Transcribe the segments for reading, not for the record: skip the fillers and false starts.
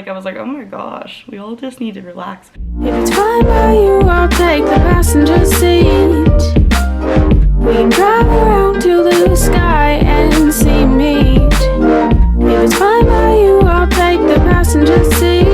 I was like, oh my gosh, we all just need to relax. If it's fine by you, I'll take the passenger seat. We can drive around to the sky and see meet. If it's fine by you, I'll take the passenger seat.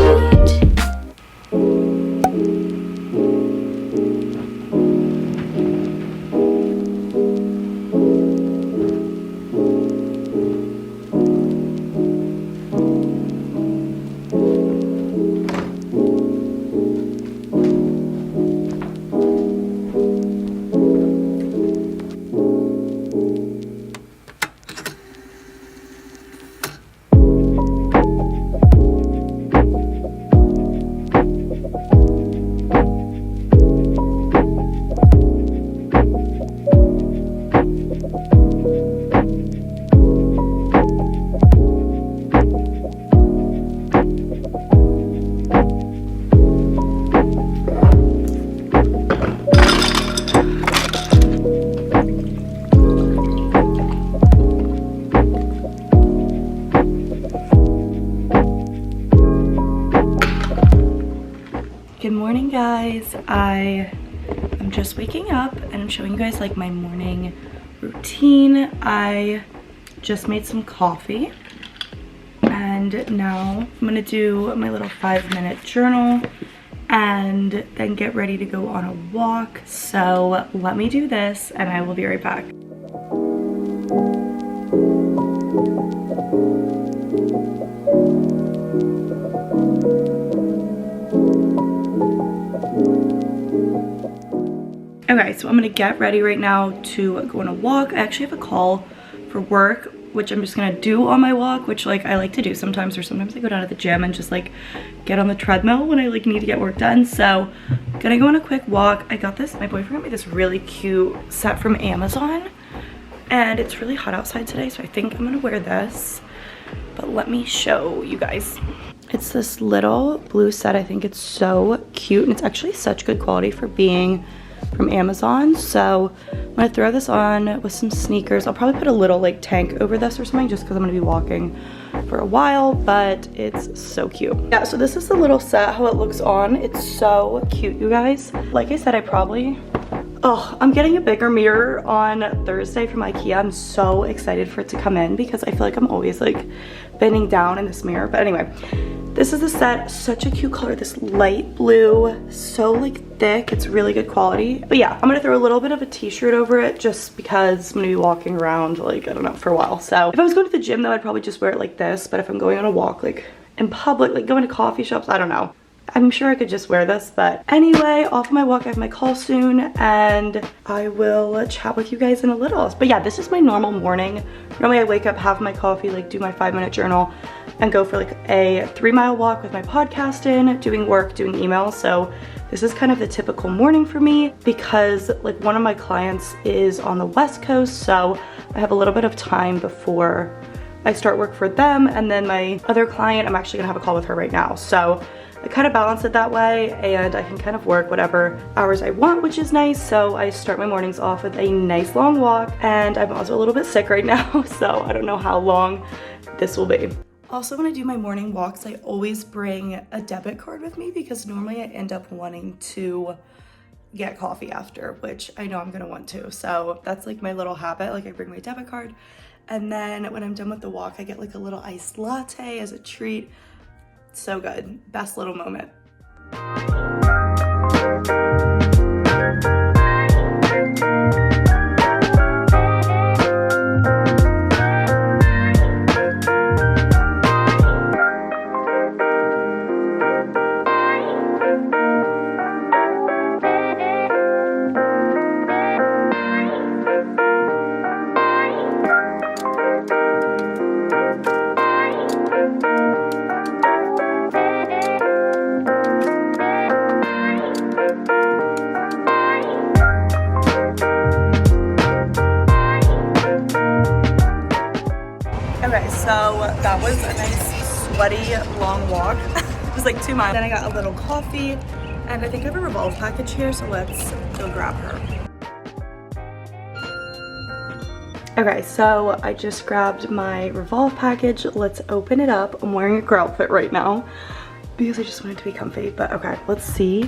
Good morning, guys. I am just waking up and I'm showing you guys like my morning routine. I just made some coffee and now I'm gonna do my little 5-minute journal and then get ready to go on a walk. So let me do this and I will be right back. Okay, so I'm gonna get ready right now to go on a walk. I actually have a call for work, which I'm just gonna do on my walk, which like I like to do sometimes, or sometimes I go down to the gym and just like get on the treadmill when I like need to get work done. So gonna go on a quick walk. I got this, my boyfriend got me this really cute set from Amazon and it's really hot outside today, so I think I'm gonna wear this, but let me show you guys. It's this little blue set. I think it's so cute and it's actually such good quality for being from Amazon. So I'm gonna throw this on with some sneakers. I'll probably put a little like tank over this or something just because I'm gonna be walking for a while, but it's so cute. Yeah, so this is the little set, how it looks on. It's so cute, you guys. Like I said, I'm getting a bigger mirror on Thursday from IKEA. I'm so excited for it to come in because I feel like I'm always like bending down in this mirror. But anyway, this is the set, such a cute color, this light blue, so like thick, it's really good quality. But yeah, I'm gonna throw a little bit of a t-shirt over it just because I'm gonna be walking around like, I don't know, for a while. So if I was going to the gym though, I'd probably just wear it like this. But if I'm going on a walk like in public, like going to coffee shops, I don't know. I'm sure I could just wear this, but anyway, off of my walk, I have my call soon and I will chat with you guys in a little. But yeah, this is my normal morning. Normally I wake up, have my coffee, like do my 5-minute journal and go for like a 3-mile walk with my podcast in, doing work, doing emails. So this is kind of the typical morning for me because like one of my clients is on the West Coast, so I have a little bit of time before I start work for them. And then my other client, I'm actually gonna have a call with her right now. So I kind of balance it that way and I can kind of work whatever hours I want, which is nice. So I start my mornings off with a nice long walk and I'm also a little bit sick right now, so I don't know how long this will be. Also, when I do my morning walks, I always bring a debit card with me because normally I end up wanting to get coffee after, which I know I'm gonna want to. So that's like my little habit, like I bring my debit card and then when I'm done with the walk, I get like a little iced latte as a treat. So good, best little moment. So that was a nice sweaty long walk. It was like 2 miles. Then I got a little coffee and I think I have a revolve package here, so let's go grab her. Okay, so I just grabbed my revolve package. Let's open it up. I'm wearing a girl outfit right now. because I just want it to be comfy. But okay, let's see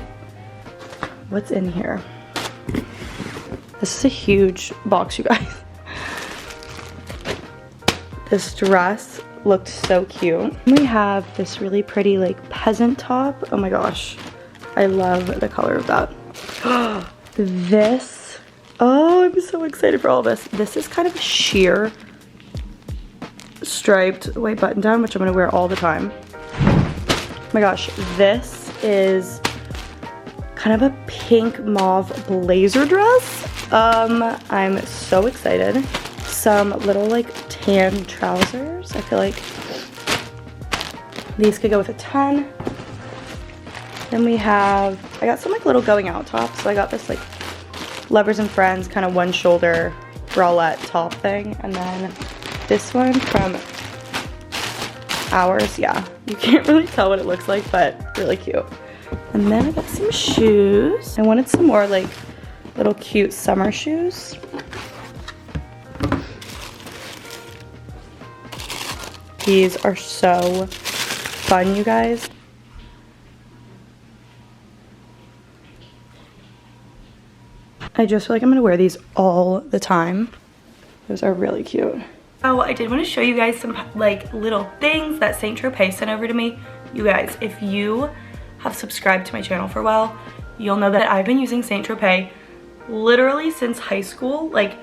what's in here. This is a huge box, you guys. This dress looked so cute. We have this really pretty like peasant top. Oh my gosh, I love the color of that. This, oh, I'm so excited for all this. This is kind of a sheer striped white button down, which I'm gonna wear all the time. Oh my gosh, this is kind of a pink mauve blazer dress. I'm so excited. Some little like tan trousers. I feel like these could go with a 10. Then we have, I got some like little going out tops. So I got this like Lovers and Friends kind of one shoulder bralette top thing. And then this one from Ours. Yeah, you can't really tell what it looks like, but really cute. And then I got some shoes. I wanted some more like little cute summer shoes. These are so fun, you guys. I just feel like I'm gonna wear these all the time. Those are really cute. Oh, I did want to show you guys some like little things that St.Tropez sent over to me. You guys, if you have subscribed to my channel for a while, you'll know that I've been using St.Tropez literally since high school. Like,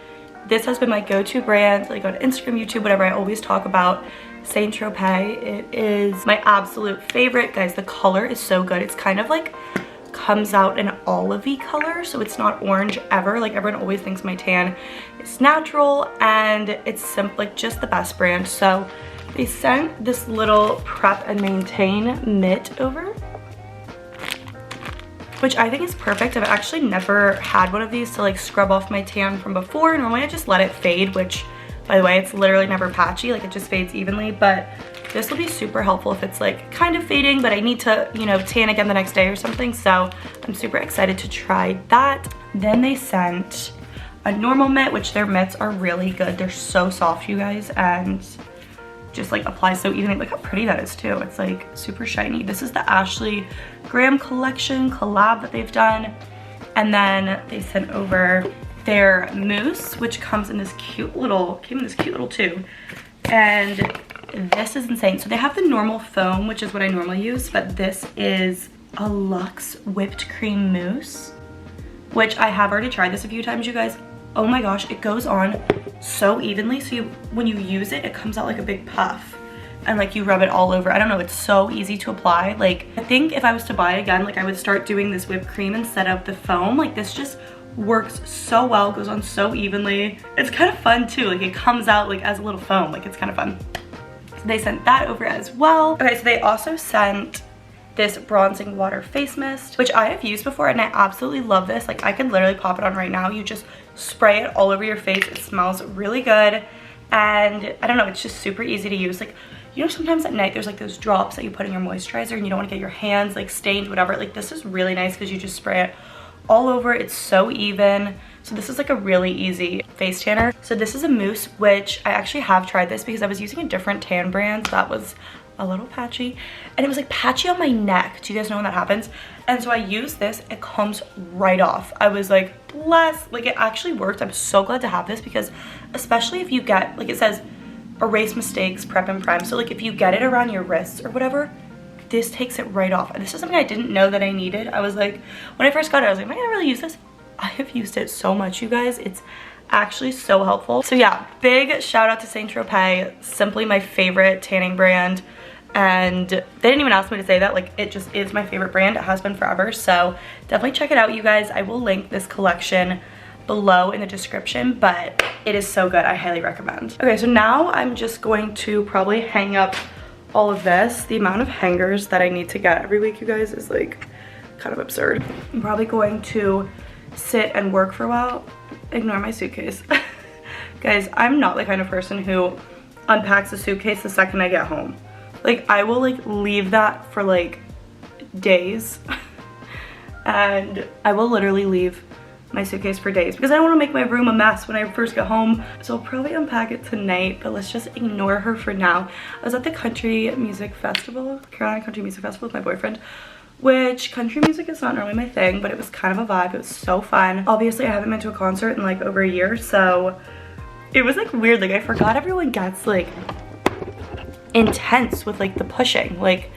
this has been my go-to brand, like on Instagram, YouTube, whatever. I always talk about St.Tropez. It is my absolute favorite. Guys, the color is so good. It's kind of like comes out an olivey color, so it's not orange ever. Like, everyone always thinks my tan is natural, and it's like just the best brand. So they sent this little Prep and Maintain mitt over, which I think is perfect. I've actually never had one of these to like scrub off my tan from before. Normally I just let it fade, which by the way, it's literally never patchy, like it just fades evenly, but this will be super helpful if it's like kind of fading, but I need to, you know, tan again the next day or something. So I'm super excited to try that. Then they sent a normal mitt, which their mitts are really good. They're so soft, you guys, and just like applies so evenly. Look how pretty that is too. It's like super shiny. This is the Ashley Graham collection collab that they've done. And then they sent over their mousse, which comes in this cute little, came in this cute little tube. And this is insane. So they have the normal foam, which is what I normally use, but this is a luxe whipped cream mousse, which I have already tried this a few times, you guys. Oh my gosh, it goes on so evenly. So when you use it, it comes out like a big puff, and like you rub it all over. I don't know, it's so easy to apply. Like, I think if I was to buy it again, like I would start doing this whipped cream instead of the foam. Like, this just works so well, goes on so evenly. It's kind of fun too, like it comes out like as a little foam, like it's kind of fun. So they sent that over as well. Okay, so they also sent this bronzing water face mist, which I have used before, and I absolutely love this. Like, I could literally pop it on right now. You just spray it all over your face. It smells really good, and I don't know, it's just super easy to use. Like, you know, sometimes at night there's like those drops that you put in your moisturizer and you don't want to get your hands like stained, whatever. Like, this is really nice because you just spray it all over. It's so even. So this is like a really easy face tanner. So this is a mousse, which I actually have tried this because I was using a different tan brand that was a little patchy, and it was like patchy on my neck. Do you guys know when that happens? And so I used this, it comes right off. I was like, bless, like it actually worked. I'm so glad to have this, because especially if you get, like it says, erase mistakes, prep and prime. So like if you get it around your wrists or whatever, this takes it right off. And this is something I didn't know that I needed. I was like, when I first got it, I was like, am I gonna really use this? I have used it so much, you guys. It's actually so helpful. So yeah, big shout out to St.Tropez, simply my favorite tanning brand. And they didn't even ask me to say that. Like, it just is my favorite brand. It has been forever. So definitely check it out, you guys. I will link this collection below in the description, but it is so good. I highly recommend. Okay, so now I'm just going to probably hang up all of this. The amount of hangers that I need to get every week, you guys, is like kind of absurd. I'm probably going to sit and work for a while. Ignore my suitcase. Guys, I'm not the kind of person who unpacks a suitcase the second I get home. Like, I will like leave that for like days and I will literally leave my suitcase for days because I don't want to make my room a mess when I first get home. So I'll probably unpack it tonight, but let's just ignore her for now. I was at the country music festival, Carolina Country Music Festival with my boyfriend, which country music is not normally my thing, but it was kind of a vibe. It was so fun. Obviously I haven't been to a concert in like over a year, so it was like weird. Like I forgot everyone gets like intense with like the pushing. Like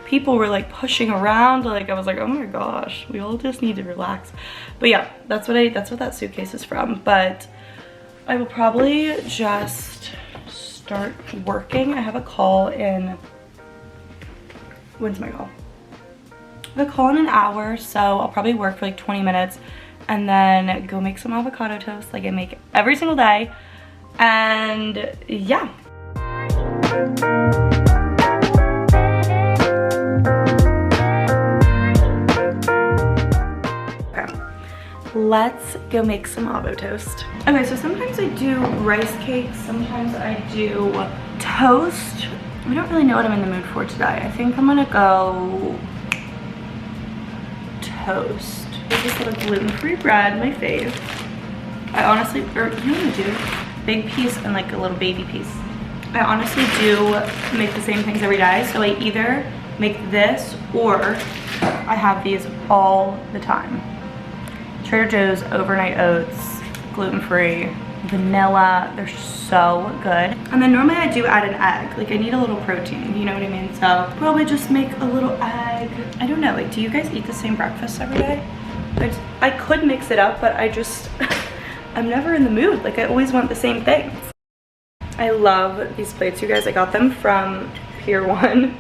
people were like pushing around. Like I was like, oh my gosh, we all just need to relax. But yeah, that's what that suitcase is from. But I will probably just start working. I have a call in, when's my call? I have a call in an hour, so I'll probably work for like 20 minutes and then go make some avocado toast like I make every single day. And yeah. Let's go make some avocado toast. Okay, so sometimes I do rice cakes, sometimes I do toast. I don't really know what I'm in the mood for today. I think I'm gonna go toast. This is little gluten-free bread, my fave. I honestly, or you know what I do? Big piece and like a little baby piece. I honestly do make the same things every day, so I either make this or I have these all the time. Trader Joe's overnight oats, gluten-free, vanilla, they're so good. And then normally I do add an egg, like I need a little protein, you know what I mean? So probably just make a little egg. I don't know, like do you guys eat the same breakfast every day? I could mix it up, but I just, I'm never in the mood. Like I always want the same things. I love these plates, you guys. I got them from Pier 1.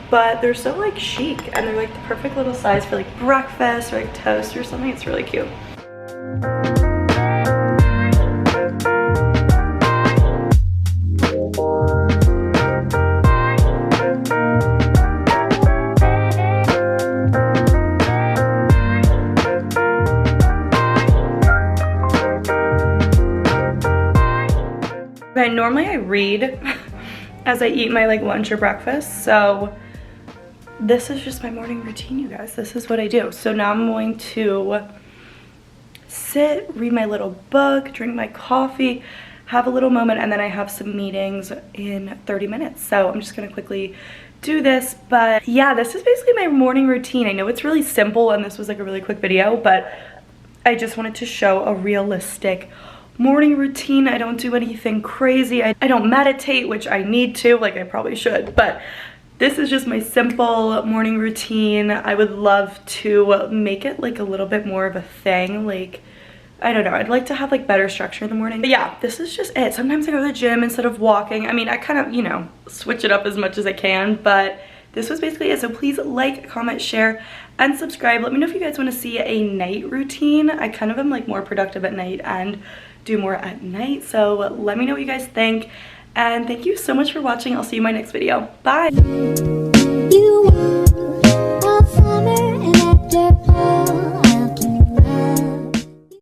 But they're so like chic and they're like the perfect little size for like breakfast or like toast or something. It's really cute. Okay, normally I read as I eat my like lunch or breakfast, so this is just my morning routine, you guys. This is what I do. So now I'm going to sit, read my little book, drink my coffee, have a little moment, and then I have some meetings in 30 minutes. So I'm just gonna quickly do this. But yeah, this is basically my morning routine. I know it's really simple and this was like a really quick video, but I just wanted to show a realistic morning routine. I don't do anything crazy. I don't meditate, which I need to, like I probably should, but this is just my simple morning routine. I would love to make it like a little bit more of a thing. Like, I don't know, I'd like to have like better structure in the morning. But yeah, this is just it. Sometimes I go to the gym instead of walking. I mean, I kind of, you know, switch it up as much as I can, but this was basically it. So please like, comment, share, and subscribe. Let me know if you guys want to see a night routine. I kind of am like more productive at night and do more at night. So let me know what you guys think. And thank you so much for watching. I'll see you in my next video. Bye.